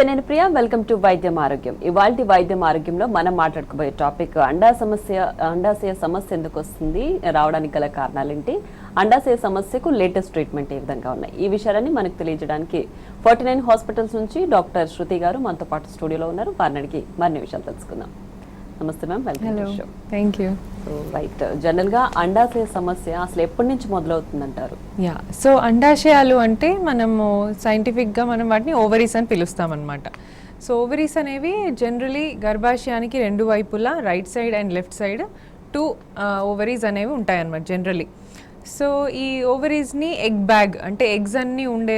నేను Priya, welcome to వైద్యం ఆరోగ్యం. ఇవాల్టి వైద్యం ఆరోగ్యంలో మనం మాట్లాడుకోబోయే టాపిక్ అండాశయ సమస్య ఎందుకు వస్తుంది, రావడానికి గల కారణాలేంటి, అండాశయ సమస్యకు లేటెస్ట్ ట్రీట్మెంట్ ఏ విధంగా ఉన్నాయి, ఈ విషయాలన్నీ మనకు తెలియజేయడానికి 49 హాస్పిటల్స్ నుంచి డాక్టర్ శృతి గారు మనతో పాటు స్టూడియోలో ఉన్నారు. వారిని అడిగి మరిన్ని విషయాలు తెలుసుకుందాం. నమస్తే ma'am, welcome to show. Thank you. Right, జనరల్గా అండాశయ సమస్య అసలు ఎప్పటి నుంచి మొదలవుతుందంటారు? సో అండాశయాలు అంటే మనము సైంటిఫిక్గా మనం వాటిని ఓవరీస్ అని పిలుస్తాం అనమాట. సో ఓవరీస్ అనేవి జనరలీ గర్భాశయానికి రెండు వైపులా right side and left side 2 ovaries అనేవి ఉంటాయన్నమాట జనరలీ. సో ఈ ఓవరీస్ని ఎగ్ బ్యాగ్ అంటే ఎగ్స్ అన్నీ ఉండే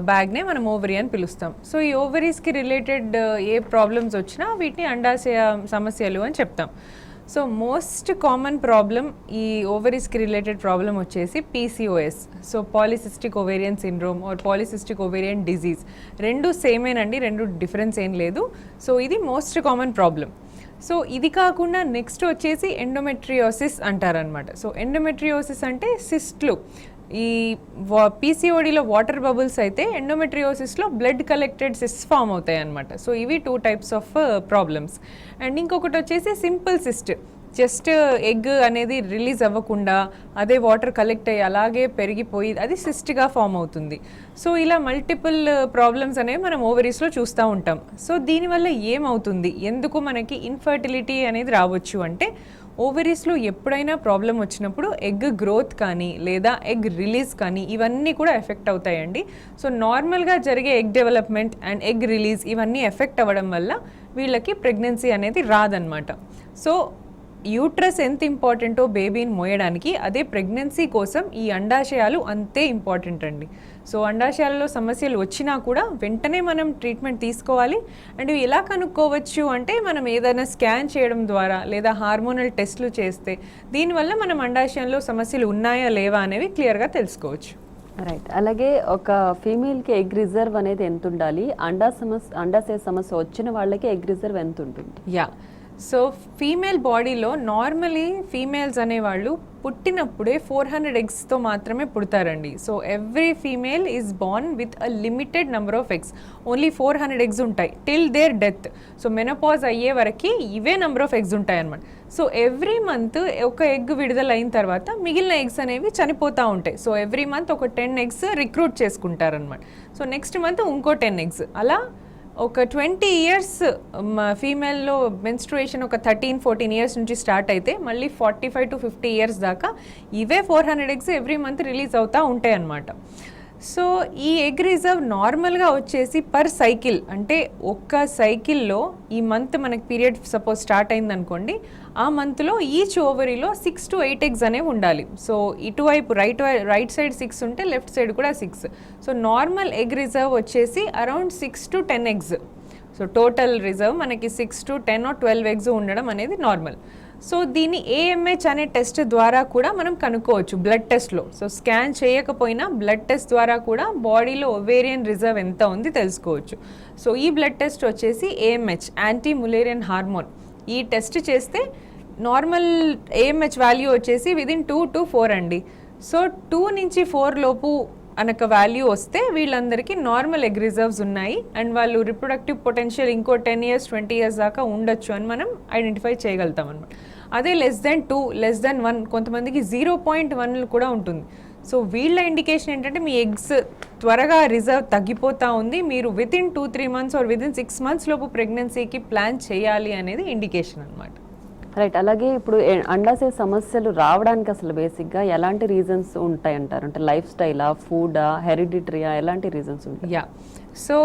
బ్యాగ్నే మనం ఓవరీ అని పిలుస్తాం. సో ఈ ఓవరీస్కి రిలేటెడ్ ఏ ప్రాబ్లమ్స్ వచ్చినా వీటిని అండాశయ సమస్యలు అని చెప్తాం. సో మోస్ట్ కామన్ ప్రాబ్లం ఈ ఓవరీస్కి రిలేటెడ్ ప్రాబ్లం వచ్చేసి PCOS. So polycystic ovarian syndrome are polycystic ovarian disease. రెండు సేమేనండి, రెండు డిఫరెన్స్ ఏం లేదు. సో ఇది మోస్ట్ కామన్ ప్రాబ్లం. సో ఇది కాకుండా నెక్స్ట్ వచ్చేసి ఎండోమెట్రియోసిస్ అంటారనమాట. సో ఎండోమెట్రియోసిస్ అంటే సిస్ట్లు. ఈ PCODలో వాటర్ బబుల్స్ అయితే ఎండోమెట్రియోసిస్లో బ్లడ్ కలెక్టెడ్ సిస్ట్ ఫామ్ అవుతాయి అన్నమాట. సో ఇవి 2 టైప్స్ ఆఫ్ ప్రాబ్లమ్స్. అండ్ ఇంకొకటి వచ్చేసి సింపుల్ సిస్ట్, జస్ట్ ఎగ్ అనేది రిలీజ్ అవ్వకుండా అదే వాటర్ కలెక్ట్ అయ్యి అలాగే పెరిగిపోయి అది సిస్ట్గా ఫామ్ అవుతుంది. సో ఇలా మల్టిపుల్ ప్రాబ్లమ్స్ అనేవి మనం ఓవరీస్లో చూస్తూ ఉంటాం. సో దీనివల్ల ఏమవుతుంది, ఎందుకు మనకి ఇన్ఫర్టిలిటీ అనేది రావచ్చు అంటే, ఓవరీస్లో ఎప్పుడైనా ప్రాబ్లం వచ్చినప్పుడు ఎగ్ గ్రోత్ కానీ లేదా ఎగ్ రిలీజ్ కానీ ఇవన్నీ కూడా ఎఫెక్ట్ అవుతాయండి. సో నార్మల్గా జరిగే egg development and egg release ఇవన్నీ ఎఫెక్ట్ అవ్వడం వల్ల వీళ్ళకి ప్రెగ్నెన్సీ అనేది రాదనమాట. సో యూట్రస్ ఎంత ఇంపార్టెంటో బేబీని మోయడానికి, అదే ప్రెగ్నెన్సీ కోసం ఈ అండాశయాలు అంతే ఇంపార్టెంట్ అండి. సో అండాశయాలలో సమస్యలు వచ్చినా కూడా వెంటనే మనం ట్రీట్మెంట్ తీసుకోవాలి. అండ్ ఎలా కనుక్కోవచ్చు అంటే, మనం ఏదైనా స్కాన్ చేయడం ద్వారా లేదా హార్మోనల్ టెస్ట్లు చేస్తే దీనివల్ల మనం అండాశయంలో సమస్యలు ఉన్నాయా లేవా అనేవి క్లియర్గా తెలుసుకోవచ్చు. రైట్, అలాగే ఒక ఫీమేల్కి ఎగ్ రిజర్వ్ అనేది ఎంత ఉండాలి, అండాశయ సమస్య వచ్చిన వాళ్ళకి ఎగ్ రిజర్వ్ ఎంత ఉంటుంది? సో ఫీమేల్ బాడీలో నార్మలీ ఫీమేల్స్ అనేవాళ్ళు పుట్టినప్పుడే 400 ఎగ్స్తో మాత్రమే పుడతారండి. So every female is born with a limited number of eggs. Only 400 eggs ఉంటాయి till their death. So menopause అయ్యే వరకు ఇవే నెంబర్ ఆఫ్ ఎగ్స్ ఉంటాయి అన్నమాట. సో ఎవ్రీ మంత్ ఒక ఎగ్ విడుదల అయిన తర్వాత మిగిలిన ఎగ్స్ అనేవి చనిపోతూ ఉంటాయి. సో ఎవ్రీ మంత్ ఒక 10 ఎగ్స్ రిక్రూట్ చేసుకుంటారనమాట. సో నెక్స్ట్ మంత్ ఇంకో 10 ఎగ్స్, అలా ఒక 20 ఇయర్స్ ఫీమేల్లో మెన్స్ట్రుయేషన్ ఒక 13-14 ఇయర్స్ నుంచి స్టార్ట్ అయితే మళ్ళీ 45 to 50 ఇయర్స్ దాకా ఇవే 400 ఎగ్స్ ఎవ్రీ మంత్ రిలీజ్ అవుతూ ఉంటాయి అన్నమాట. సో ఈ ఎగ్ రిజర్వ్ నార్మల్గా వచ్చేసి పర్ సైకిల్, అంటే ఒక్క సైకిల్లో ఈ మంత్ మనకి పీరియడ్ సపోజ్ స్టార్ట్ అయిందనుకోండి, ఆ మంత్లో ఈచ్ ఓవరీలో 6 to 8 ఎగ్స్ అనేవి ఉండాలి. సో ఇటువైపు రైట్ సైడ్ 6 ఉంటే లెఫ్ట్ సైడ్ కూడా 6. సో నార్మల్ ఎగ్ రిజర్వ్ వచ్చేసి around 6 to 10 eggs. So total reserve మనకి 6 to 10 or 12 ఎగ్స్ ఉండడం అనేది నార్మల్. సో దీన్ని AMH అనే టెస్ట్ ద్వారా కూడా మనం కనుక్కోవచ్చు బ్లడ్ టెస్ట్లో. సో స్కాన్ చేయకపోయినా బ్లడ్ టెస్ట్ ద్వారా కూడా బాడీలో ఒవేరియన్ రిజర్వ్ ఎంత ఉంది తెలుసుకోవచ్చు. సో ఈ బ్లడ్ టెస్ట్ వచ్చేసి AMH, యాంటీ ములేరియన్ హార్మోన్. ఈ టెస్ట్ చేస్తే నార్మల్ AMH వాల్యూ వచ్చేసి విదిన్ 2 to 4 అండి. సో 2 నుంచి 4 లోపు అనక వాల్యూ వస్తే వీళ్ళందరికీ నార్మల్ ఎగ్ రిజర్వ్స్ ఉన్నాయి అండ్ వాళ్ళు రిప్రొడక్టివ్ పొటెన్షియల్ ఇంకో 10 years 20 years దాకా ఉండొచ్చు అని మనం ఐడెంటిఫై చేయగలుగుతాం అనమాట. అదే <2, <1 కొంతమందికి 0.1 కూడా ఉంటుంది. సో వీళ్ళ ఇండికేషన్ ఏంటంటే, మీ ఎగ్స్ త్వరగా రిజర్వ్ తగ్గిపోతూ ఉంది, మీరు within 2-3 months or within 6 months లోపు ప్రెగ్నెన్సీకి ప్లాన్ చేయాలి అనేది ఇండికేషన్ అనమాట. రైట్, అలాగే ఇప్పుడు అండాశయ సమస్యలు రావడానికి అసలు బేసిక్గా ఎలాంటి రీజన్స్ ఉంటాయి అంటారు? అంటే లైఫ్ స్టైలా, ఫుడా, హెరిడిటరీయా, ఎలాంటి రీజన్స్ ఉంటాయి? సో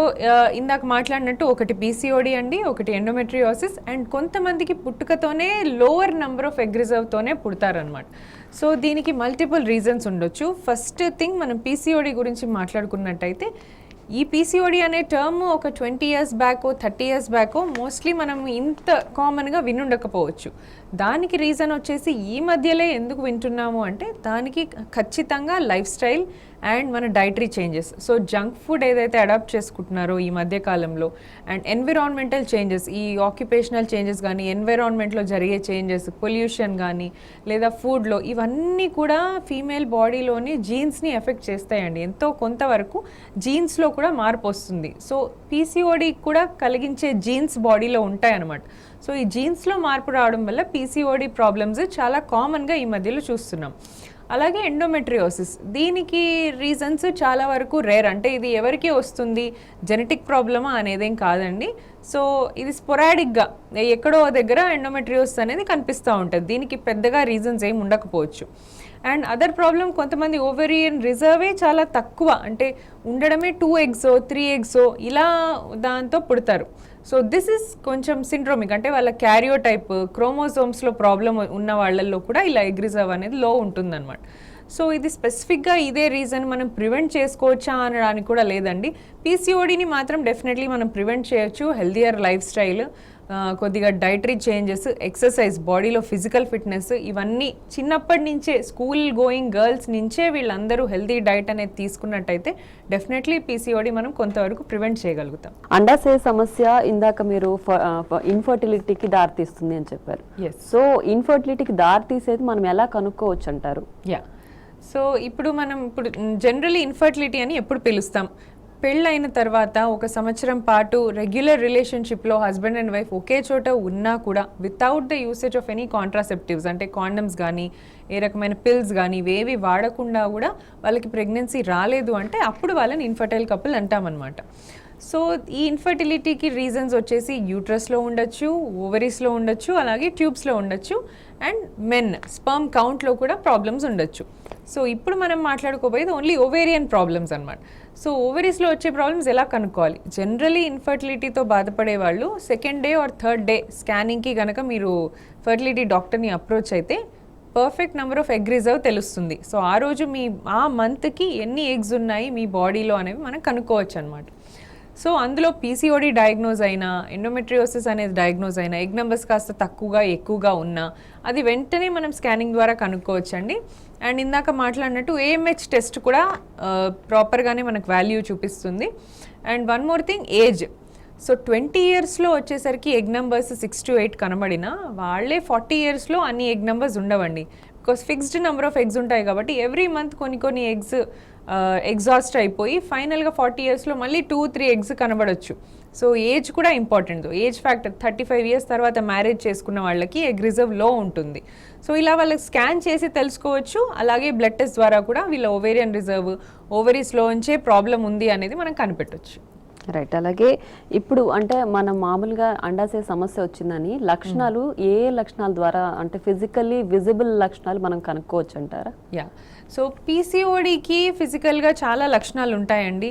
ఇందాక మాట్లాడినట్టు ఒకటి PCOD అండి, ఒకటి ఎండోమెట్రియోసిస్, అండ్ కొంతమందికి పుట్టుకతోనే లోవర్ నెంబర్ ఆఫ్ ఎగ్ రిజర్వ్తోనే పుడతారనమాట. సో దీనికి మల్టిపుల్ రీజన్స్ ఉండొచ్చు. ఫస్ట్ థింగ్, మనం PCOD గురించి మాట్లాడుకున్నట్టయితే, ఈ PCOD అనే టర్మ్ ఒక 20 years బ్యాకో 30 years బ్యాకో మోస్ట్లీ మనం ఇంత కామన్గా వినుండకపోవచ్చు. దానికి రీజన్ వచ్చేసి ఈ మధ్యలో ఎందుకు వింటున్నాము అంటే, దానికి ఖచ్చితంగా లైఫ్ స్టైల్ అండ్ మన dietary changes. So junk food ఏదైతే అడాప్ట్ చేసుకుంటున్నారో ఈ మధ్య కాలంలో, అండ్ ఎన్విరాన్మెంటల్ చేంజెస్, ఈ ఆక్యుపేషనల్ చేంజెస్ కానీ, ఎన్విరాన్మెంట్లో జరిగే చేంజెస్, పొల్యూషన్ కానీ లేదా ఫుడ్లో, ఇవన్నీ కూడా ఫీమేల్ బాడీలోని జీన్స్ని ఎఫెక్ట్ చేస్తాయండి. ఎంతో కొంతవరకు జీన్స్లో కూడా మార్పు వస్తుంది. సో పీసీఓడి కూడా కలిగించే జీన్స్ బాడీలో ఉంటాయన్నమాట. సో ఈ జీన్స్లో మార్పు రావడం వల్ల పీసీఓడి ప్రాబ్లమ్స్ చాలా కామన్గా ఈ మధ్యలో చూస్తున్నాం. అలాగే ఎండోమెట్రియోసిస్, దీనికి రీజన్స్ చాలా వరకు రేర్. అంటే ఇది ఎవరికి వస్తుంది, జెనెటిక్ ప్రాబ్లమా అనేదేం కాదండి. సో ఇది స్పొరాడిక్గా ఎక్కడో దగ్గర ఎండోమెట్రియోసిస్ అనేది కనిపిస్తూ ఉంటుంది. దీనికి పెద్దగా రీజన్స్ ఏమి ఉండకపోవచ్చు. అండ్ అదర్ ప్రాబ్లం, కొంతమంది ఓవేరియన్ రిజర్వే చాలా తక్కువ, అంటే ఉండడమే 2 eggs 3 eggs ఇలా దాంతో పుడతారు. సో దిస్ ఇస్ కొంచెం సిండ్రోమిక్, అంటే వాళ్ళ క్యారియోటైప్ క్రోమోజోమ్స్లో ప్రాబ్లం ఉన్న వాళ్ళల్లో కూడా ఇలా ఎగ్ రిజర్వ్ అనేది లో ఉంటుందన్నమాట. సో ఇది స్పెసిఫిక్గా ఇదే రీజన్ మనం ప్రివెంట్ చేసుకోవచ్చా అనడానికి కూడా లేదండి. పీసీఓడిని మాత్రం డెఫినెట్లీ మనం ప్రివెంట్ చేయొచ్చు. హెల్దియర్ లైఫ్ స్టైల్, కొద్దిగా డైటరీ చేంజెస్, ఎక్సర్సైజ్, బాడీలో ఫిజికల్ ఫిట్నెస్, ఇవన్నీ చిన్నప్పటి నుంచే స్కూల్ గోయింగ్ గర్ల్స్ నుంచే వీళ్ళందరూ హెల్దీ డైట్ అనేది తీసుకున్నట్టయితే డెఫినెట్లీ పీసీఓడి మనం కొంతవరకు ప్రివెంట్ చేయగలుగుతాం. అండాశయ సమస్య ఇందాక మీరు ఇన్ఫర్టిలిటీకి దారితీస్తుంది అని చెప్పారు. సో ఇన్ఫర్టిలిటీకి దారితీసేది మనం ఎలా కనుక్కోవచ్చు అంటారు? సో ఇప్పుడు జనరలీ ఇన్ఫర్టిలిటీ అని ఎప్పుడు పిలుస్తాం, పెళ్ళైన తర్వాత 1 సంవత్సరం పాటు రెగ్యులర్ రిలేషన్షిప్లో హస్బెండ్ అండ్ వైఫ్ ఒకే చోట ఉన్నా కూడా without the usage of any contraceptives, అంటే కాండమ్స్ కానీ ఏ రకమైన పిల్స్ కానీ ఇవేవి వాడకుండా కూడా వాళ్ళకి ప్రెగ్నెన్సీ రాలేదు అంటే అప్పుడు వాళ్ళని ఇన్ఫర్టైల్ కపుల్ అంటామన్నమాట. సో ఈ ఇన్ఫర్టిలిటీకి రీజన్స్ వచ్చేసి యూట్రస్లో ఉండొచ్చు, ఓవరీస్లో ఉండొచ్చు, అలాగే ట్యూబ్స్లో ఉండొచ్చు, అండ్ మెన్ స్పర్మ్ కౌంట్లో కూడా ప్రాబ్లమ్స్ ఉండొచ్చు. సో ఇప్పుడు మనం మాట్లాడుకోబోయేది ఓన్లీ ఓవేరియన్ ప్రాబ్లమ్స్ అనమాట. సో ఓవరీస్లో వచ్చే ప్రాబ్లమ్స్ ఎలా కనుక్కోవాలి? జనరలీ ఇన్ఫర్టిలిటీతో బాధపడే వాళ్ళు 2nd day or 3rd day స్కానింగ్కి కనుక మీరు ఫర్టిలిటీ డాక్టర్ని అప్రోచ్ అయితే perfect number of egg reserve తెలుస్తుంది. సో ఆ రోజు ఆ మంత్కి ఎన్ని ఎగ్స్ ఉన్నాయి మీ బాడీలో అనేవి మనం కనుక్కోవచ్చు అనమాట. సో అందులో పీసీఓడి డయాగ్నోజ్ అయినా, ఎండోమెట్రియోసిస్ అనేది డయాగ్నోజ్ అయినా, ఎగ్ నెంబర్స్ కాస్త తక్కువగా ఎక్కువగా ఉన్నా అది వెంటనే మనం స్కానింగ్ ద్వారా కనుక్కోవచ్చండి. అండ్ ఇందాక మాట్లాడినట్టు ఏఎంహెచ్ టెస్ట్ కూడా ప్రాపర్గానే మనకు వాల్యూ చూపిస్తుంది. And one more thing, age. So 20 yearsలో వచ్చేసరికి ఎగ్ నెంబర్స్ 6 to 8 కనబడినా వాళ్ళే 40 yearsలో అన్ని ఎగ్ నెంబర్స్ ఉండవండి. Because fixed number of eggs ఉంటాయి కాబట్టి ఎవ్రీ మంత్ కొన్ని ఎగ్స్ ఎగ్జాస్ట్ అయిపోయి ఫైనల్గా 40 yearsలో మళ్ళీ 2-3 ఎగ్స్ కనబడవచ్చు. సో ఏజ్ కూడా ఇంపార్టెంట్. ఏజ్ ఫ్యాక్టర్ 35 years తర్వాత మ్యారేజ్ చేసుకున్న వాళ్ళకి ఎగ్ రిజర్వ్ లో ఉంటుంది. సో ఇలా వాళ్ళకి స్కాన్ చేసి తెలుసుకోవచ్చు. అలాగే బ్లడ్ టెస్ట్ ద్వారా కూడా వీళ్ళ ఓవేరియన్ రిజర్వ్, ఓవరీస్లోంచే ప్రాబ్లం ఉంది అనేది మనం కనిపెట్టవచ్చు. రైట్. అలాగే ఇప్పుడు అంటే మనం మామూలుగా అండాశయ సమస్య వచ్చిందని లక్షణాలు ఏ లక్షణాల ద్వారా, అంటే ఫిజికల్లీ విజిబుల్ లక్షణాలు మనం కనుక్కోవచ్చు అంటారా? సో పీసీఓడికి ఫిజికల్గా చాలా లక్షణాలు ఉంటాయండి.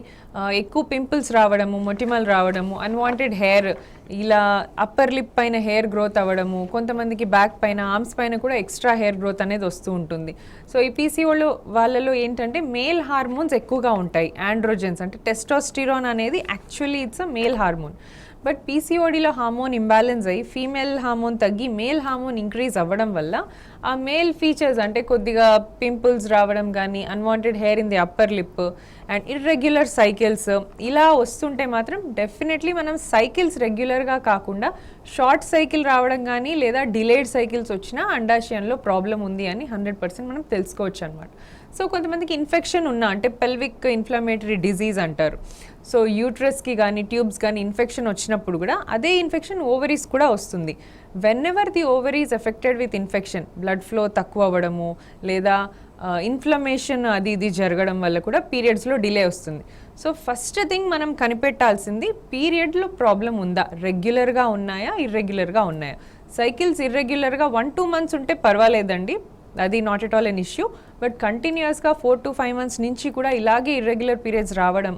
ఎక్కువ పింపుల్స్ రావడము, మొటిమలు రావడము, అన్వాంటెడ్ హెయిర్, ఇలా అప్పర్ లిప్ పైన హెయిర్ గ్రోత్ అవ్వడము, కొంతమందికి బ్యాక్ పైన, ఆర్మ్స్ పైన కూడా ఎక్స్ట్రా హెయిర్ గ్రోత్ అనేది వస్తూ ఉంటుంది. సో ఈ పీసీఓలో వాళ్ళలో ఏంటంటే మేల్ హార్మోన్స్ ఎక్కువగా ఉంటాయి, ఆండ్రోజెన్స్, అంటే టెస్టోస్టిరోన్ అనేది actually it's a male hormone. But పీసీఓడిలో హార్మోన్ ఇంబ్యాలెన్స్ అయ్యి ఫీమేల్ హార్మోన్ తగ్గి మేల్ హార్మోన్ ఇంక్రీజ్ అవ్వడం వల్ల ఆ మేల్ ఫీచర్స్, అంటే కొద్దిగా పింపుల్స్ రావడం కానీ, unwanted hair in the upper lip and irregular cycles ఇలా వస్తుంటే మాత్రం డెఫినెట్లీ మనం సైకిల్స్ రెగ్యులర్గా కాకుండా షార్ట్ సైకిల్ రావడం కానీ లేదా డిలేడ్ సైకిల్స్ వచ్చినా అండాశయంలో ప్రాబ్లం ఉంది అని 100% మనం తెలుసుకోవచ్చు అనమాట. సో కొంతమందికి ఇన్ఫెక్షన్ ఉన్నా, అంటే పెల్విక్ ఇన్ఫ్లమేటరీ డిజీజ్ అంటారు. సో యూట్రస్కి కానీ ట్యూబ్స్ కానీ ఇన్ఫెక్షన్ వచ్చినప్పుడు కూడా అదే ఇన్ఫెక్షన్ ఓవరీస్ కూడా వస్తుంది. When ever the ovaries affected with infection, blood flow తక్కువ అవ్వడము లేదా ఇన్ఫ్లమేషన్ అది ఇది జరగడం వల్ల కూడా పీరియడ్స్లో డిలే వస్తుంది. సో ఫస్ట్ థింగ్ మనం కనిపెట్టాల్సింది పీరియడ్లో ప్రాబ్లం ఉందా, రెగ్యులర్గా ఉన్నాయా, ఇర్రెగ్యులర్గా ఉన్నాయా. సైకిల్స్ ఇర్రెగ్యులర్గా 1-2 months ఉంటే పర్వాలేదండి, అది not at all an issue. But కంటిన్యూస్గా 4-5 months నుంచి కూడా ఇలాగే ఇర్రెగ్యులర్ పీరియడ్స్ రావడం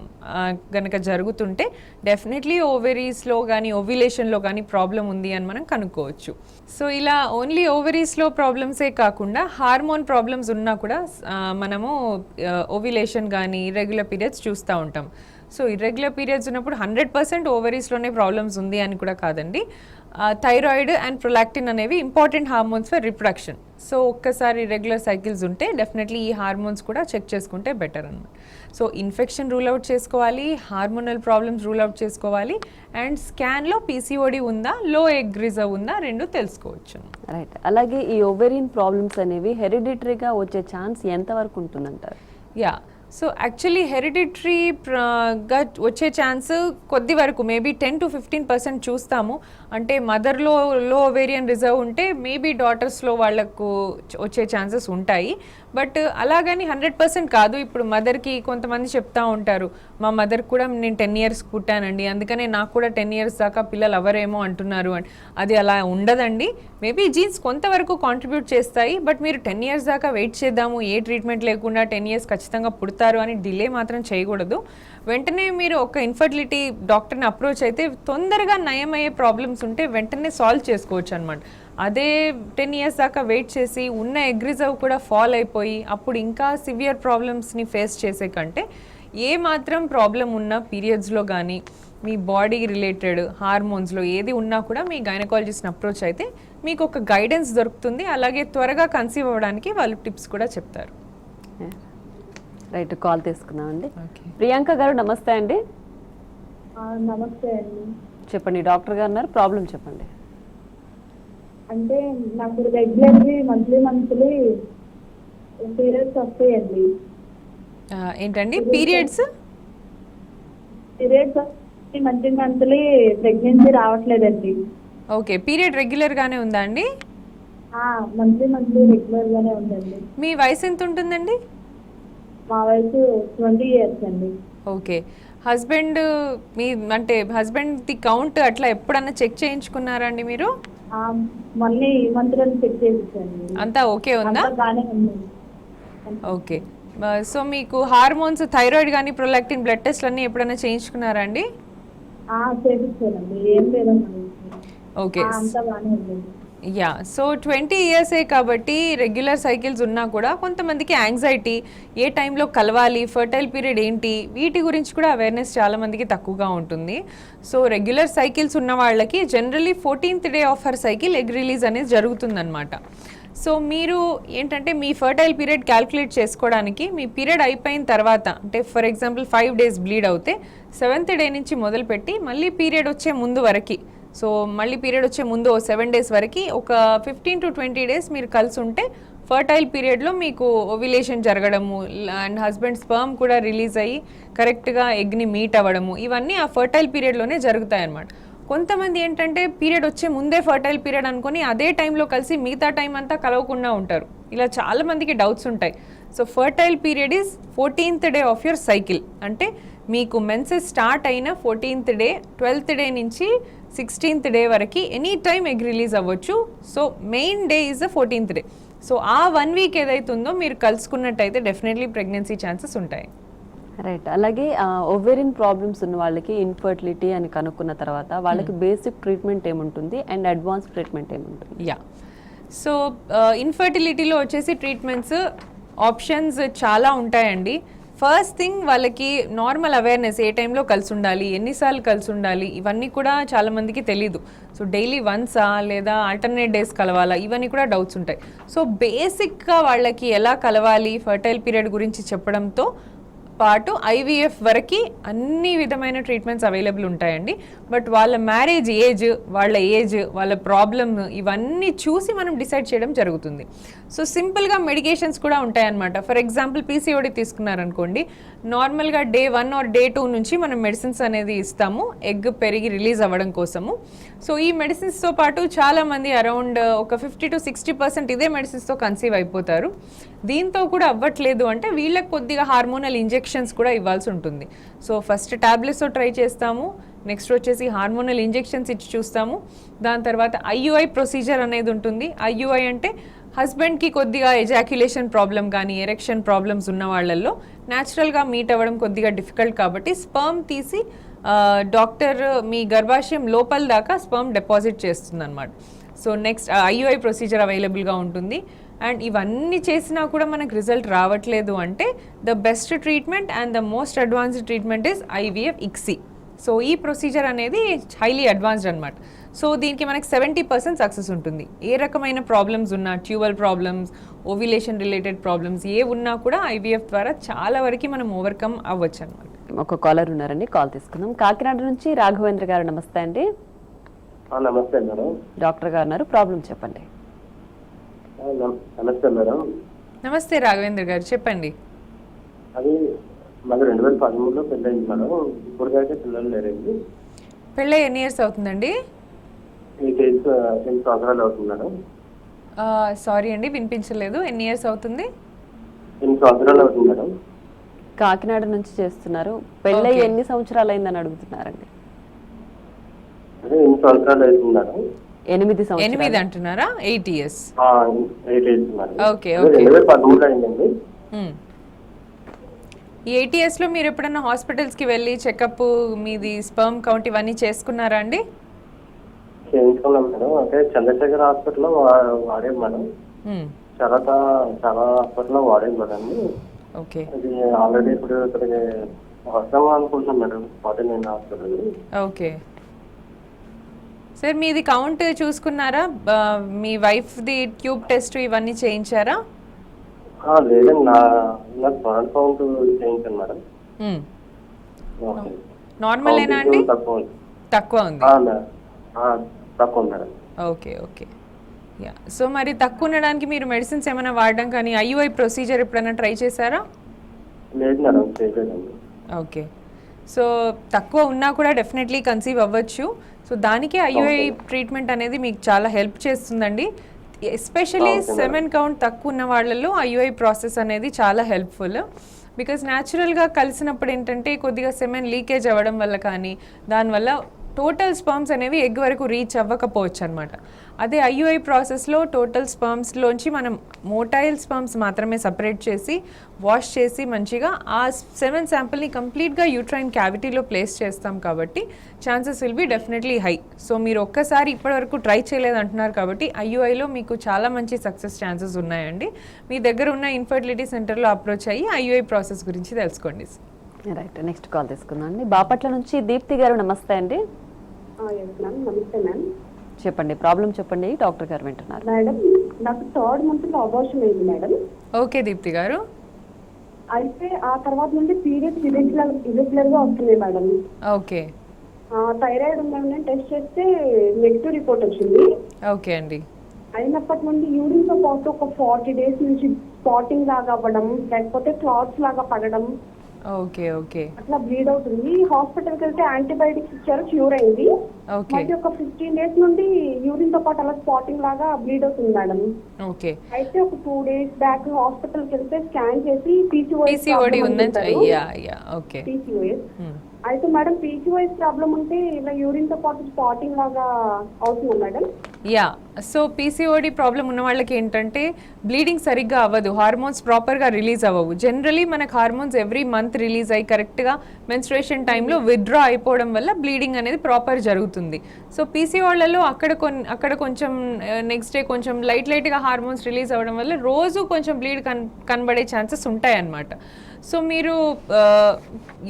కనుక జరుగుతుంటే డెఫినెట్లీ ఓవరీస్లో కానీ ఓవ్యులేషన్లో కానీ ప్రాబ్లం ఉంది అని మనం కనుక్కోవచ్చు. సో ఇలా ఓన్లీ ఓవరీస్లో ప్రాబ్లమ్సే కాకుండా హార్మోన్ ప్రాబ్లమ్స్ ఉన్నా కూడా మనము ఓవ్యులేషన్ కానీ ఇర్రెగ్యులర్ పీరియడ్స్ చూస్తూ ఉంటాం. సో ఇర్రెగ్యులర్ పీరియడ్స్ ఉన్నప్పుడు 100% ఓవరీస్లోనే ప్రాబ్లమ్స్ ఉంది అని కూడా కాదండి. థైరాయిడ్ అండ్ ప్రొలాక్టిన్ అనేవి important hormones for reproduction. So ఒక్కసారి రెగ్యులర్ సైకిల్స్ ఉంటే డెఫినెట్లీ ఈ హార్మోన్స్ కూడా చెక్ చేసుకుంటే బెటర్ అన్నమాట. సో ఇన్ఫెక్షన్ రూల్ అవుట్ చేసుకోవాలి, హార్మోనల్ ప్రాబ్లమ్స్ రూల్ అవుట్ చేసుకోవాలి, అండ్ స్కాన్లో పీసీఓడి ఉందా, లో ఎగ్ రిజర్వ్ ఉందా, రెండు తెలుసుకోవచ్చు. రైట్. అలాగే ఈ ఓవేరియన్ ప్రాబ్లమ్స్ అనేవి హెరిడిటరీగా వచ్చే ఛాన్స్ ఎంతవరకు ఉంటుందంటారు? యా, సో యాక్చువల్లీ హెరిడిటరీగా వచ్చే ఛాన్స్ కొద్ది వరకు మేబీ 10 to 15% చూస్తాము. అంటే మదర్లో లో ఓవేరియన్ రిజర్వ్ ఉంటే మేబీ డాటర్స్లో వాళ్ళకు వచ్చే ఛాన్సెస్ ఉంటాయి. బట్ అలాగని 100% కాదు. ఇప్పుడు మదర్కి కొంతమంది చెప్తా ఉంటారు, మా మదర్ కూడా నేను 10 years పుట్టానండి, అందుకనే నాకు కూడా 10 years దాకా పిల్లలు ఎవరేమో అంటున్నారు అని. అది అలా ఉండదండి. మేబీ జీన్స్ కొంతవరకు కాంట్రిబ్యూట్ చేస్తాయి, బట్ మీరు 10 years దాకా వెయిట్ చేద్దాము, ఏ ట్రీట్మెంట్ లేకుండా 10 years ఖచ్చితంగా పుడతారు అని డిలే మాత్రం చేయకూడదు. వెంటనే మీరు ఒక ఇన్ఫర్టిలిటీ డాక్టర్ని అప్రోచ్ అయితే తొందరగా నయమయ్యే ప్రాబ్లమ్స్ ఉంటే వెంటనే సాల్వ్ చేసుకోవచ్చు అనమాట. అదే 10 years దాకా వెయిట్ చేసి ఉన్న ఎగ్ రిజర్వ్ కూడా ఫాల్ అయిపోయి అప్పుడు ఇంకా సివియర్ ప్రాబ్లమ్స్ని ఫేస్ చేసే కంటే ఏ మాత్రం ప్రాబ్లం ఉన్నా పీరియడ్స్లో కానీ మీ బాడీ రిలేటెడ్ హార్మోన్స్లో ఏది ఉన్నా కూడా మీ గైనకాలజిస్ట్ని అప్రోచ్ అయితే మీకు ఒక గైడెన్స్ దొరుకుతుంది. అలాగే త్వరగా కన్సీవ్ అవ్వడానికి వాళ్ళు టిప్స్ కూడా చెప్తారు. రైట్, కాల్ తీసుకున్నాం అండి. ప్రియాంక గారు నమస్తే అండి. నమస్తే అండి. చెప్పండి, డాక్టర్ గారు ఉన్నారు, ప్రాబ్లం చెప్పండి. అంటే నాకు రెగ్యులర్లీ మంత్లీ పీరియడ్స్ వస్తాయండి. ఏంటండి పీరియడ్స్ మంత్లీ ప్రెగ్నెన్సీ రావట్లేదండి. ఓకే, పీరియడ్ రెగ్యులర్గానే ఉందా అండి? మంత్లీ రెగ్యులర్ గానే ఉందండి. మీ వయసు ఎంత ఉంటుందండి? మా వయసు 20 years అండి. ఓకే, హస్బెండ్ మీ అంటే హస్బెండ్ ది కౌంట్ అట్లా ఎప్పుడన్నా చెక్ చేయించుకున్నారా అండి మీరు? మళ్ళీ ఈ మంత్లో చెక్ చేయించండి. అంతా ఓకే ఉందా? బాగానే ఉంది. ఓకే, సో మీకు హార్మోన్స్ థైరాయిడ్ కానీ ప్రొలాక్టిన్ బ్లడ్ టెస్ట్ అన్నీ ఎప్పుడైనా చేయించుకున్నారా అండి? చేయించానండి, ఏం లేదమ్మా. ఓకే, అంతా బాగానే ఉంది. యా, సో 20 years కాబట్టి రెగ్యులర్ సైకిల్స్ ఉన్నా కూడా కొంతమందికి యాంగ్జైటీ, ఏ టైంలో కలవాలి, ఫర్టైల్ పీరియడ్ ఏంటి, వీటి గురించి కూడా అవేర్నెస్ చాలామందికి తక్కువగా ఉంటుంది. సో రెగ్యులర్ సైకిల్స్ ఉన్న వాళ్ళకి generally 14th day of her cycle egg release అనేది జరుగుతుందన్నమాట. సో మీరు ఏంటంటే మీ ఫర్టైల్ పీరియడ్ క్యాల్కులేట్ చేసుకోవడానికి మీ పీరియడ్ అయిపోయిన తర్వాత, అంటే ఫర్ ఎగ్జాంపుల్ 5 days బ్లీడ్ అవుతే 7th day నుంచి మొదలుపెట్టి మళ్ళీ పీరియడ్ వచ్చే ముందు వరకు, సో మళ్ళీ పీరియడ్ వచ్చే ముందు 7 days వరకు ఒక 15 to 20 days మీరు కలిసి ఉంటే ఫర్టైల్ పీరియడ్లో మీకు ఓవ్యులేషన్ జరగడము అండ్ హస్బెండ్ స్పర్మ్ కూడా రిలీజ్ అయ్యి కరెక్ట్గా ఎగ్ని మీట్ అవ్వడము, ఇవన్నీ ఆ ఫర్టైల్ పీరియడ్లోనే జరుగుతాయి అన్నమాట. కొంతమంది ఏంటంటే పీరియడ్ వచ్చే ముందే ఫర్టైల్ పీరియడ్ అనుకొని అదే టైంలో కలిసి మిగతా టైం అంతా కలవకుండా ఉంటారు. ఇలా చాలామందికి డౌట్స్ ఉంటాయి. So fertile period is 14th day of your cycle. అంటే మీకు మెన్సెస్ స్టార్ట్ అయిన 14th day, 12th day నుంచి 16th day వరకు ఎనీ టైమ్ ఎగ్ రిలీజ్ అవ్వచ్చు. So main day is the 14th day. So ఆ 1 week ఏదైతుందో మీరు కలుసుకున్నట్టయితే డెఫినెట్లీ ప్రెగ్నెన్సీ ఛాన్సెస్ ఉంటాయి. రైట్. అలాగే ఓవేరియన్ ప్రాబ్లమ్స్ ఉన్న వాళ్ళకి ఇన్ఫర్టిలిటీ అని కనుక్కున్న తర్వాత వాళ్ళకి బేసిక్ ట్రీట్మెంట్ ఏముంటుంది అండ్ అడ్వాన్స్ ట్రీట్మెంట్ ఏముంటుంది? యా, సో ఇన్ఫర్టిలిటీలో వచ్చేసి ట్రీట్మెంట్స్ ఆప్షన్స్ చాలా ఉంటాయండి. ఫస్ట్ థింగ్ వాళ్ళకి నార్మల్ అవేర్నెస్, ఏ టైంలో కలిసి ఉండాలి, ఎన్నిసార్లు కలిసి ఉండాలి, ఇవన్నీ కూడా చాలామందికి తెలీదు. సో డైలీ వన్సా లేదా ఆల్టర్నేట్ డేస్ కలవాలా, ఇవన్నీ కూడా డౌట్స్ ఉంటాయి. సో బేసిక్గా వాళ్ళకి ఎలా కలవాలి ఫర్టైల్ పీరియడ్ గురించి చెప్పడంతో పాటు ఐవీఎఫ్ వరకు అన్ని విధమైన ట్రీట్మెంట్స్ అవైలబుల్ ఉంటాయండి. బట్ వాళ్ళ మ్యారేజ్ ఏజ్, వాళ్ళ ప్రాబ్లమ్ ఇవన్నీ చూసి మనం డిసైడ్ చేయడం జరుగుతుంది. సో సింపుల్గా మెడికేషన్స్ కూడా ఉంటాయన్నమాట. ఫర్ ఎగ్జాంపుల్ పీసీఓడి తీసుకున్నారనుకోండి, నార్మల్గా day 1 or day 2 నుంచి మనం మెడిసిన్స్ అనేది ఇస్తాము ఎగ్ పెరిగి రిలీజ్ అవ్వడం కోసము. సో ఈ మెడిసిన్స్తో పాటు చాలామంది అరౌండ్ ఒక 50 to 60% ఇదే మెడిసిన్స్తో కన్సీవ్ అయిపోతారు. దీంతో కూడా అవ్వట్లేదు అంటే వీళ్ళకి కొద్దిగా హార్మోనల్ ఇంజెక్షన్స్ కూడా ఇవ్వాల్సి ఉంటుంది. సో ఫస్ట్ ట్యాబ్లెట్స్తో ట్రై చేస్తాము, నెక్స్ట్ వచ్చేసి హార్మోనల్ ఇంజెక్షన్స్ ఇచ్చి చూస్తాము. దాని తర్వాత ఐయుఐ ప్రొసీజర్ అనేది ఉంటుంది. ఐయుఐ అంటే హస్బెండ్కి కొద్దిగా ఎజాక్యులేషన్ ప్రాబ్లం కానీ ఎరెక్షన్ ప్రాబ్లమ్స్ ఉన్న వాళ్ళల్లో న్యాచురల్గా మీట్ అవ్వడం కొద్దిగా డిఫికల్ట్ కాబట్టి స్పర్మ్ తీసి డాక్టర్ మీ గర్భాశయం లోపల దాకా స్పర్మ్ డిపాజిట్ చేస్తుంది అనమాట. సో నెక్స్ట్ ఐయుఐ ప్రొసీజర్ అవైలబుల్గా ఉంటుంది. అండ్ ఇవన్నీ చేసినా కూడా మనకు రిజల్ట్ రావట్లేదు అంటే the best treatment and the most advanced treatment is IVF ICSI. So ఈ ప్రొసీజర్ అనేది హైలీ అడ్వాన్స్డ్ అనమాట. సో దీనికి మనకి 70% సక్సెస్ ఉంటుంది. ఏ రకమైన ప్రాబ్లమ్స్ ఉన్నా, tubal problems, ovulation related problems ఏ ఉన్నా కూడా ఐవీఎఫ్ ద్వారా చాలా వరకు మనం ఓవర్కమ్ అవ్వచ్చు అనమాట. ఒక కాలర్ ఉన్నారండి, కాల్ తీసుకుందాం. కాకినాడ నుంచి రాఘవేంద్ర గారు, నమస్తే అండి. నమస్తే మేడం. డాక్టర్ గారు ఉన్నారు, ప్రాబ్లం చెప్పండి. నమస్తే మేడం. నమస్తే రాఘవేంద్ర గారు, చెప్పండి. అది మాకు 2013లో పెళ్ళయింది మేడం. ఇప్పటికైతే పిల్లలు లేరండి. పెళ్ళి ఎన్ని ఇయర్స్ అవుతుందండి? 8 సంవత్సరాలు అవుతుంది మేడం. సారీ అండి, వినిపించలేదు. ఎన్ని ఇయర్స్ అవుతుంది? 8 సంవత్సరాలు అవుతుంది మేడం. కాకినాడ నుంచి చేస్తున్నారు. పెళ్ళై Okay. ఎన్ని సంవత్సరాలు అయిందని అడుగుతున్నారండి? అదే 8 సంవత్సరాలు అవుతుంది మేడం. 8 సంవత్సరాలు. 8 అంటున్నారా? 8 ఇయర్స్. 8 years madam. Okay, అదే okay. 2013లో అయిందండి. ఈ 8 ఇయర్స్లో మీరు ఎప్పుడైనా హాస్పిటల్స్కి వెళ్ళి చెకప్, మీది స్పర్మ్ కౌంట్ ఇవన్నీ చేసుకున్నారా అండి? చేయించుకున్నాం మేడం. అంటే చంద్రశేఖర్ హాస్పిటల్లో వాడాం మేడం. చాలా హాస్పిటల్లో వాడాం మేడం. ఓకే, అది ఆల్రెడీ ఇప్పుడు ఇక్కడికి వస్తాము అనుకుంటున్నాం మేడం. 49 హాస్పిటల్. ఓకే సార్, మీది కౌంట్ చూసుకున్నారా? మీ వైఫ్ది ట్యూబ్ టెస్ట్ ఇవన్నీ చేయించారా? లేదండి, నా స్పర్మ్ కౌంట్ చేయించాను మేడం. నార్మలేనా అండి? తక్కువ తక్కువ ఉంది. తక్కువ madam. Okay, okay. Yeah, so మరి తక్కువ ఉండడానికి మీరు మెడిసిన్స్ ఏమైనా వాడడం కానీ ఐయుఐ ప్రొసీజర్ ఎప్పుడైనా ట్రై చేశారా? లేదు మేడం, చేయలేదండి. ఓకే, సో తక్కువ ఉన్నా కూడా డెఫినెట్లీ కన్సీవ్ అవ్వచ్చు. సో దానికి ఐయుఐ ట్రీట్మెంట్ అనేది మీకు చాలా హెల్ప్ చేస్తుందండి. ఎస్పెషలీ సెమెన్ కౌంట్ తక్కువ ఉన్న వాళ్ళలో ఐయుఐ ప్రాసెస్ అనేది చాలా హెల్ప్ఫుల్. బికాస్ న్యాచురల్గా కలిసినప్పుడు ఏంటంటే కొద్దిగా సెమెన్ లీకేజ్ అవ్వడం వల్ల కానీ దానివల్ల టోటల్ స్పర్మ్స్ అనేవి ఎగ్ వరకు రీచ్ అవ్వకపోవచ్చు అనమాట. అదే ఐయుఐ ప్రాసెస్లో టోటల్ స్పర్మ్స్లోంచి మనం మోటైల్ స్పర్మ్స్ మాత్రమే సపరేట్ చేసి వాష్ చేసి మంచిగా ఆ సెమెన్ శాంపుల్ని కంప్లీట్గా యూట్రైన్ క్యావిటీలో ప్లేస్ చేస్తాం కాబట్టి chances will be definitely high. So మీరు ఒక్కసారి ఇప్పటివరకు ట్రై చేయలేదు అంటున్నారు కాబట్టి ఐయుఐలో మీకు చాలా మంచి సక్సెస్ ఛాన్సెస్ ఉన్నాయండి. మీ దగ్గర ఉన్న ఇన్ఫర్టిలిటీ సెంటర్లో అప్రోచ్ అయ్యి ఐయుఐ ప్రాసెస్ గురించి తెలుసుకోండి. రైట్, నెక్స్ట్ కాల్ తీసుకుందాం అండి. బాపట్ల నుంచి దీప్తి గారు, నమస్తే అండి. నమస్తే మ్యామ్. చెప్పండి, ప్రాబ్లం చెప్పండి, డాక్టర్ గారు వింటున్నారు. మేడం, నాకు 3rd month అబార్షన్ అయింది మేడం. ఓకే దీప్తి గారు. అయితే ఆ తర్వాత నుండి పీరియడ్స్ ఇరెగ్యులర్ గా వస్తున్నాయి మేడం. ఓకే, థైరాయిడ్ ఉందని టెస్ట్ చేస్తే నెగిటివ్ రిపోర్ట్ వచ్చింది. ఓకే అండి. అయినప్పటి నుండి యూరిన్ తో పాటు ఒక 40 days నుంచి స్పాటింగ్ లాగా అవ్వడం, లేకపోతే క్లాత్స్ లాగా పడడం, ఓకే, ఓకే, అట్లా బ్లీడ్ అవుతుంది. హాస్పిటల్ కి వెళ్తే యాంటీబయాటిక్స్ ఇచ్చారు, క్యూర్ అయింది. ఓకే, మళ్ళీ ఒక 15 days నుండి యూరిన్ తో పాటు అలా స్పాటింగ్ లాగా బ్లీడ్ అవుతుంది మేడం. ఓకే. అయితే ఒక 2 days బ్యాక్ హాస్పిటల్ కి వెళ్తే స్కాన్ చేసి పీసీఓడి ఉందని. Yeah, yeah, okay. పీసీఓఎస్ అయితే మేడం, పీసీఓఎస్ ప్రాబ్లం ఉంటే ఇలా యూరిన్ తో పాటు స్పాటింగ్ లాగా అవుతుందా madam? Yeah, so PCOD problem ఉన్న వాళ్ళకి ఏంటంటే బ్లీడింగ్ సరిగ్గా అవ్వదు, హార్మోన్స్ ప్రాపర్గా రిలీజ్ అవ్వవు. జనరలీ మనకు హార్మోన్స్ ఎవ్రీ మంత్ రిలీజ్ అయ్యి కరెక్ట్గా మెన్స్ట్రుయేషన్ టైంలో విత్డ్రా అయిపోవడం వల్ల బ్లీడింగ్ అనేది ప్రాపర్ జరుగుతుంది. సో పీసీఓడ్లలో అక్కడ కొంచెం నెక్స్ట్ డే కొంచెం లైట్గా హార్మోన్స్ రిలీజ్ అవ్వడం వల్ల రోజు కొంచెం బ్లీడ్ కనబడే ఛాన్సెస్ ఉంటాయన్నమాట. సో మీరు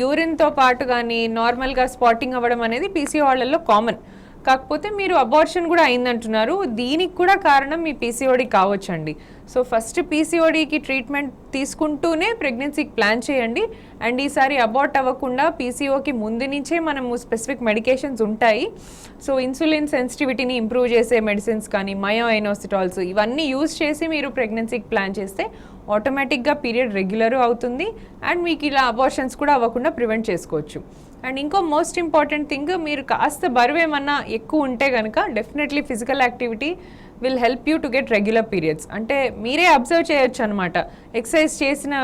యూరిన్తో పాటు కానీ నార్మల్గా స్పాటింగ్ అవ్వడం అనేది పీసీఓడ్లలో కామన్. కాకపోతే మీరు అబార్షన్ కూడా అయిందంటున్నారు, దీనికి కూడా కారణం మీ పీసీఓడి కావచ్చండి. సో ఫస్ట్ పీసీఓడికి ట్రీట్మెంట్ తీసుకుంటూనే ప్రెగ్నెన్సీకి ప్లాన్ చేయండి. అండ్ ఈసారి అబార్ట్ అవ్వకుండా పీసీఓకి ముందు నుంచే మనము స్పెసిఫిక్ మెడికేషన్స్ ఉంటాయి. సో ఇన్సులిన్ సెన్సిటివిటీని ఇంప్రూవ్ చేసే మెడిసిన్స్ కానీ మయోఐనోసిటాల్స్ ఇవన్నీ యూజ్ చేసి మీరు ప్రెగ్నెన్సీకి ప్లాన్ చేస్తే ఆటోమేటిక్గా పీరియడ్ రెగ్యులర్ అవుతుంది అండ్ మీకు ఇలా అబార్షన్స్ కూడా అవ్వకుండా ప్రివెంట్ చేసుకోవచ్చు. అండ్ ఇంకో మోస్ట్ ఇంపార్టెంట్ థింగ్, మీరు కాస్త బరువు ఏమన్నా ఎక్కువ ఉంటే కనుక definitely physical activity will help you to get regular periods. అంటే మీరే అబ్జర్వ్ చేయొచ్చు అనమాట, ఎక్సర్సైజ్ చేసిన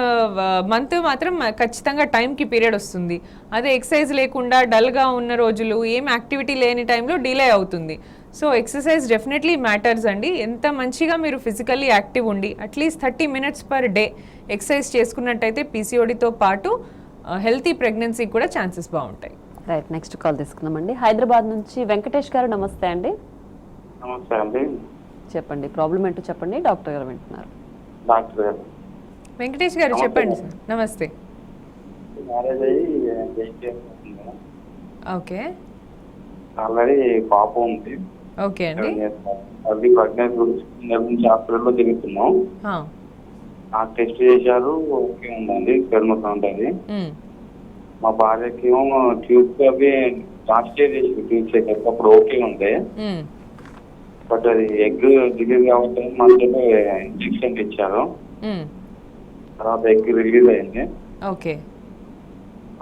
మంత్ మాత్రం ఖచ్చితంగా టైంకి పీరియడ్ వస్తుంది. అదే ఎక్సర్సైజ్ లేకుండా డల్గా ఉన్న రోజులు, ఏం యాక్టివిటీ లేని టైంలో డిలే అవుతుంది. సో ఎక్సర్సైజ్ డెఫినెట్లీ మ్యాటర్స్ అండి. ఎంత మంచిగా మీరు ఫిజికల్లీ యాక్టివ్ ఉండి at least 30 minutes per day exercise చేసుకున్నట్టయితే పీసీఓడితో పాటు హెల్తీ ప్రెగ్నెన్సీ కూడా ఛాన్సెస్ బాగుంటాయి. రైట్, నెక్స్ట్ కాల్ తీసుకుందామండి. హైదరాబాద్ నుంచి వెంకటేష్ గారు, నమస్తే అండి. నమస్తే అండి. చెప్పండి, ప్రాబ్లం ఏంటో చెప్పండి, డాక్టర్ గారు వింటున్నారు. డాక్టర్ గారు. వెంకటేష్ గారు చెప్పండి సార్. నమస్తే. మ్యారేజ్ అయ్యి 8 years అవుతుంది మేడం. ఓకే. ఆల్రెడీ పాప ఉంది. ఓకే అండి. 7 years పాప. అది ప్రెగ్నెన్సీ గురించి నుంచి హాస్పిటల్లో తిరుగుతున్నాం. ఆ టెస్ట్ చేశారు, ఓకే ఉందండి, స్పెర్మ్ కౌంట్ అది. మా భార్యకి ఏమో ట్యూబ్స్ అవి లాస్ట్ ఇయర్ చేసి ట్యూబ్స్ అయితే అప్పుడు ఓకే ఉంది. బట్ అది ఎగ్ రిలీజ్ కాబట్టి మధ్యలో ఇంజెక్షన్ ఇచ్చారు, తర్వాత ఎగ్ రిలీజ్ అయింది. ఓకే.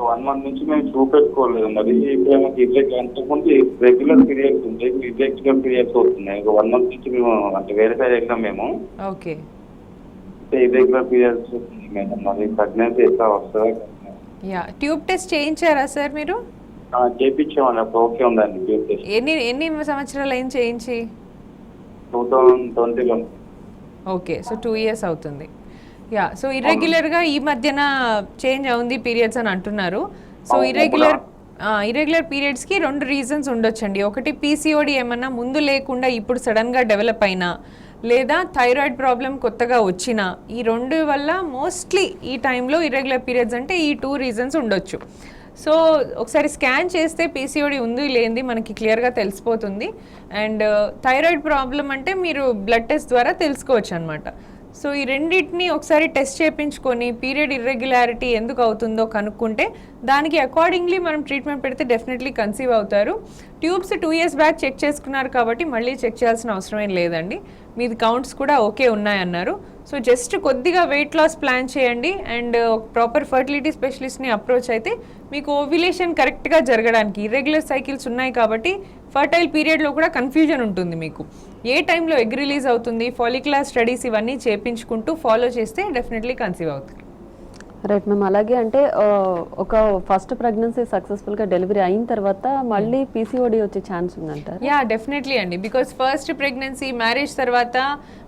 1 month నుంచి మేము చూపెట్టుకోలేదు. మరి ఇప్పుడు అంతకుముందు రెగ్యులర్ పీరియడ్స్ ఉంటాయి, ఇర్రెగ్యులర్ పీరియడ్స్ అవుతున్నాయి. 1 month నుంచి మేము అంటే వెరిఫై చేసాం మేము. ఓకే. ఇర్రెగ్యులర్ పీరియడ్స్ అవుతుంది మేడం. మరి ప్రెగ్నెన్సీ ఎట్లా వస్తుందా? ట్యూబ్ టెస్ట్ చేయించారా సార్ మీరు? చేయించామండి, అప్పుడు ఓకే ఉందండి ట్యూబ్ టెస్ట్. ఎన్ని సంవత్సరాలు అయింది చేయించి? 2020లో. ఓకే, సో 2 years అవుతుంది. సో ఇర్రెగ్యులర్గా ఈ మధ్యన చేంజ్ అవుంది పీరియడ్స్ అని అంటున్నారు. సో ఇర్రెగ్యులర్ పీరియడ్స్కి 2 reasons ఉండొచ్చండి. ఒకటి పీసీఓడి ఏమన్నా ముందు లేకుండా ఇప్పుడు సడన్గా డెవలప్ అయినా, లేదా థైరాయిడ్ ప్రాబ్లం కొత్తగా వచ్చినా, ఈ 2 వల్ల మోస్ట్లీ ఈ టైంలో ఇర్రెగ్యులర్ పీరియడ్స్ అంటే ఈ 2 reasons ఉండొచ్చు. సో ఒకసారి స్కాన్ చేస్తే పీసీఓడి ఉంది లేనిది మనకి క్లియర్గా తెలిసిపోతుంది. అండ్ థైరాయిడ్ ప్రాబ్లం అంటే మీరు బ్లడ్ టెస్ట్ ద్వారా తెలుసుకోవచ్చు అనమాట. సో ఈ రెండింటిని ఒకసారి టెస్ట్ చేయించుకొని పీరియడ్ ఇర్రెగ్యులారిటీ ఎందుకు అవుతుందో కనుక్కుంటే దానికి అకార్డింగ్లీ మనం ట్రీట్మెంట్ పెడితే డెఫినెట్లీ కన్సీవ్ అవుతారు. ట్యూబ్స్ 2 years బ్యాక్ చెక్ చేసుకున్నారు కాబట్టి మళ్ళీ చెక్ చేయాల్సిన అవసరం ఏం లేదండి. మీది కౌంట్స్ కూడా ఓకే ఉన్నాయన్నారు. సో జస్ట్ కొద్దిగా వెయిట్ లాస్ ప్లాన్ చేయండి అండ్ ప్రాపర్ ఫర్టిలిటీ స్పెషలిస్ట్ని అప్రోచ్ అయితే మీకు ఓవ్యులేషన్ కరెక్ట్గా జరగడానికి, ఇర్రెగ్యులర్ సైకిల్స్ ఉన్నాయి కాబట్టి ఫర్టైల్ పీరియడ్లో కూడా కన్ఫ్యూజన్ ఉంటుంది మీకు. ఏ టైంలో ఎగ్ రిలీజ్ అవుతుంది, ఫాలిక్యులర్ స్టడీస్ ఇవన్నీ చేయించుకుంటూ ఫాలో చేస్తే డెఫినెట్లీ కన్సీవ్ అవుతుంది. Right ma'am. అలాగే అంటే ఒక ఫస్ట్ ప్రెగ్నెన్సీ సక్సెస్ఫుల్గా డెలివరీ అయిన తర్వాత మళ్ళీ పీసీఓడి వచ్చే ఛాన్స్ ఉందంటారు? డెఫినెట్లీ అండి. బికాస్ ఫస్ట్ ప్రెగ్నెన్సీ, మ్యారేజ్ తర్వాత,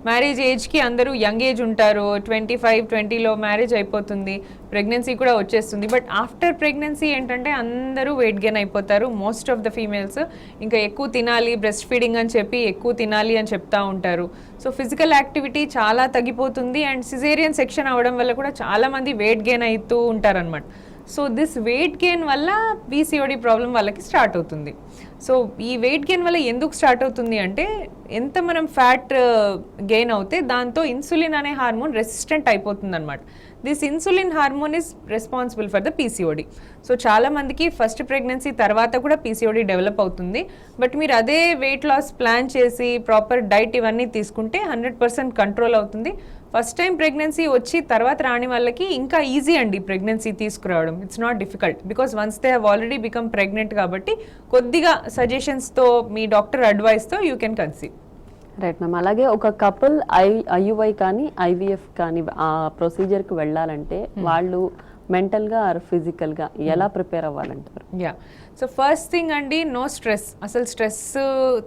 మ్యారేజ్ ఏజ్కి అందరూ యంగ్ ఏజ్ ఉంటారు, 25-20లో మ్యారేజ్ అయిపోతుంది, ప్రెగ్నెన్సీ కూడా వచ్చేస్తుంది. బట్ ఆఫ్టర్ ప్రెగ్నెన్సీ ఏంటంటే అందరూ వెయిట్ గెయిన్ అయిపోతారు, మోస్ట్ ఆఫ్ ద ఫీమేల్స్. ఇంకా ఎక్కువ తినాలి, బ్రెస్ట్ ఫీడింగ్ అని చెప్పి ఎక్కువ తినాలి అని చెప్తా ఉంటారు. సో ఫిజికల్ యాక్టివిటీ చాలా తగ్గిపోతుంది అండ్ సిజేరియన్ సెక్షన్ అవ్వడం వల్ల కూడా చాలామంది వెయిట్ గెయిన్ అవుతూ ఉంటారనమాట. సో దిస్ వెయిట్ గెయిన్ వల్ల పీసీఓడి ప్రాబ్లం వాళ్ళకి స్టార్ట్ అవుతుంది. సో ఈ వెయిట్ గెయిన్ వల్ల ఎందుకు స్టార్ట్ అవుతుంది అంటే, ఎంత మనం ఫ్యాట్ గెయిన్ అవుతే దాంతో ఇన్సులిన్ అనే హార్మోన్ రెసిస్టెంట్ అయిపోతుంది అనమాట. This insulin hormone is responsible for the PCOD. So చాలామందికి ఫస్ట్ ప్రెగ్నెన్సీ తర్వాత కూడా పీసీఓడి డెవలప్ అవుతుంది. బట్ మీరు అదే వెయిట్ లాస్ ప్లాన్ చేసి ప్రాపర్ డైట్ ఇవన్నీ తీసుకుంటే 100% కంట్రోల్ అవుతుంది. ఫస్ట్ టైం ప్రెగ్నెన్సీ వచ్చి తర్వాత రాని వాళ్ళకి ఇంకా ఈజీ అండి ప్రెగ్నెన్సీ తీసుకురావడం. It's not difficult because once they have already become pregnant కాబట్టి కొద్దిగా సజెషన్స్తో మీ డాక్టర్ అడ్వైస్తో you can conceive. Right ma'am. అలాగే ఒక కపుల్ ఐయుఐ కానీ ఐవీఎఫ్ కానీ ఆ ప్రొసీజర్కి వెళ్ళాలంటే వాళ్ళు మెంటల్గా ఆర్ ఫిజికల్గా ఎలా ప్రిపేర్ అవ్వాలంటారు? సో ఫస్ట్ థింగ్ అండి, నో స్ట్రెస్. అసలు స్ట్రెస్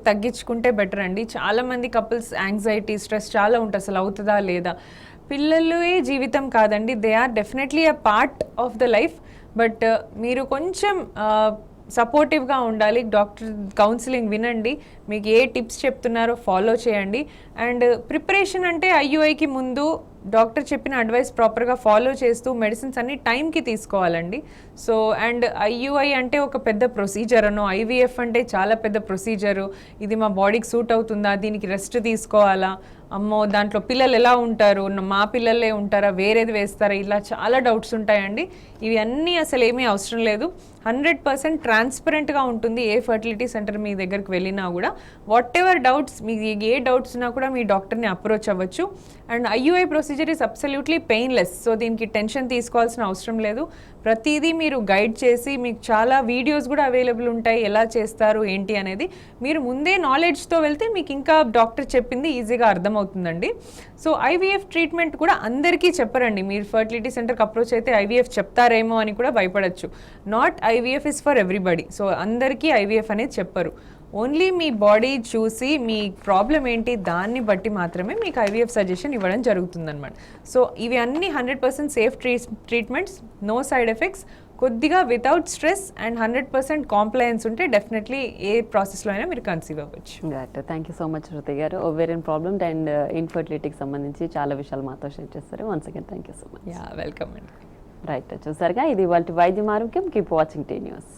తగ్గించుకుంటే బెటర్ అండి. చాలామంది కపుల్స్ యాంగ్జైటీ, స్ట్రెస్ చాలా ఉంటుంది, అసలు అవుతుందా లేదా. పిల్లలే జీవితం కాదండి, they are definitely a part of the life. But మీరు కొంచెం సపోర్టివ్గా ఉండాలి. డాక్టర్ కౌన్సిలింగ్ వినండి, మీకు ఏ టిప్స్ చెప్తున్నారో ఫాలో చేయండి. అండ్ ప్రిపరేషన్ అంటే ఐయుఐకి ముందు డాక్టర్ చెప్పిన అడ్వైస్ ప్రాపర్గా ఫాలో చేస్తూ మెడిసిన్స్ అన్ని టైంకి తీసుకోవాలండి. సో అండ్ ఐయుఐ అంటే ఒక పెద్ద ప్రొసీజర్ అనో, ఐవీఎఫ్ అంటే చాలా పెద్ద ప్రొసీజరు, ఇది మా బాడీకి సూట్ అవుతుందా, దీనికి రెస్ట్ తీసుకోవాలా, అమ్మో దాంట్లో పిల్లలు ఎలా ఉంటారు, మా పిల్లలే ఉంటారా, వేరేది వేస్తారా, ఇలా చాలా డౌట్స్ ఉంటాయండి. ఇవి అన్నీ అసలు ఏమీ అవసరం లేదు. 100% ట్రాన్స్పరెంట్గా ఉంటుంది ఏ ఫర్టిలిటీ సెంటర్ మీ దగ్గరికి వెళ్ళినా కూడా. వాట్ ఎవర్ డౌట్స్, మీకు ఏ డౌట్స్ ఉన్నా కూడా మీ డాక్టర్ని అప్రోచ్ అవ్వచ్చు. And IUI procedure is absolutely painless. So దీనికి టెన్షన్ తీసుకోవాల్సిన అవసరం లేదు. ప్రతిదీ మీరు గైడ్ చేసి, మీకు చాలా వీడియోస్ కూడా అవైలబుల్ ఉంటాయి ఎలా చేస్తారు ఏంటి అనేది. మీరు ముందే నాలెడ్జ్తో వెళ్తే మీకు ఇంకా డాక్టర్ చెప్పింది ఈజీగా అర్థమవుతుందండి. సో ఐవీఎఫ్ ట్రీట్మెంట్ కూడా అందరికీ చెప్పరండి. మీరు ఫర్టిలిటీ సెంటర్కి అప్రోచ్ అయితే ఐవీఎఫ్ చెప్తారేమో అని కూడా భయపడచ్చు. Not IVF is for everybody. So అందరికీ ఐవీఎఫ్ అనేది చెప్పరు. ఓన్లీ మీ బాడీ చూసి మీ ప్రాబ్లం ఏంటి దాన్ని బట్టి మాత్రమే మీకు ఐవీఎఫ్ సజెషన్ ఇవ్వడం జరుగుతుందన్నమాట. సో ఇవి అన్ని 100% safe treatments, no side effects, కొద్దిగా వితౌట్ స్ట్రెస్ అండ్ 100% కాంప్లయన్స్ ఉంటే డెఫినెట్లీ ఏ ప్రాసెస్లో అయినా మీరు కన్సీవ్ అవ్వచ్చు. Right, thank you so much Shruti గారు. ఓవేరియన్ ప్రాబ్లమ్ అండ్ ఇన్ఫర్టిలిటీకి సంబంధించి చాలా విషయాలు మాతో షేర్ చేస్తారు. Once again thank you so much. Welcome అండి. రైట్, చూసారుగా ఇది వాళ్ళ వైద్యం ఆరోగ్యం. Keep watching tea news.